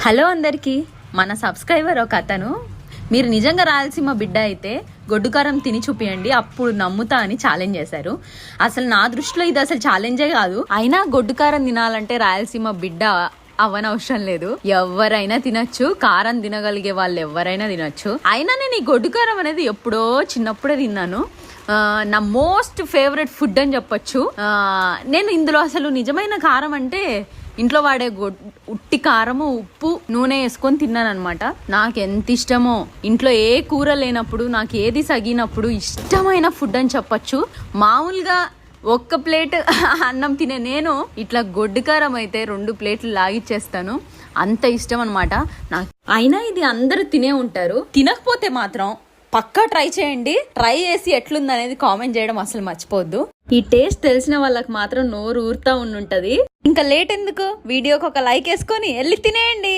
Hello అందరికీ. మన subscriber ఒక అతను మీరు నిజంగా రాయలసీమ బిడ్డ అయితే గొడ్డు కారం తిని చూపియండి అప్పుడు నమ్ముతా అని ఛాలెంజ్ చేశారు. అసలు నా దృష్టిలో ఇది అసలు ఛాలెంజే కాదు. అయినా గొడ్డు కారం తినాలంటే రాయలసీమ బిడ్డ అవనవసరం లేదు, ఎవరైనా తినచ్చు. కారం తినగలిగే వాళ్ళు ఎవరైనా తినచ్చు. అయినా నేను ఈ గొడ్డు కారం అనేది ఎప్పుడో చిన్నప్పుడే తిన్నాను. నా మోస్ట్ ఫేవరెట్ ఫుడ్ అని చెప్పొచ్చు. నేను ఇందులో అసలు నిజమైన కారం అంటే ఇంట్లో వాడే ఉట్టి కారము, ఉప్పు, నూనె వేసుకొని తిన్నాను అనమాట. నాకు ఎంత ఇష్టమో. ఇంట్లో ఏ కూర లేనప్పుడు, నాకు ఏది సగినప్పుడు ఇష్టమైన ఫుడ్ అని చెప్పొచ్చు. మామూలుగా ఒక్క ప్లేట్ అన్నం తినే నేను ఇట్లా గొడ్డు కారం అయితే 2 ప్లేట్లు లాగిచ్చేస్తాను. అంత ఇష్టం అనమాట నాకు. అయినా ఇది అందరూ తినే ఉంటారు. తినకపోతే మాత్రం పక్కా ట్రై చేయండి. ట్రై చేసి ఎట్లుంది అనేది కామెంట్ చేయడం అసలు మర్చిపోవద్దు. ఈ టేస్ట్ తెలిసిన వాళ్ళకి మాత్రం నోరు ఊరుతా ఉండుంటది. ఇంకా లేట్ ఎందుకు, వీడియోకి ఒక లైక్ వేసుకొని వెళ్ళి తినేయండి.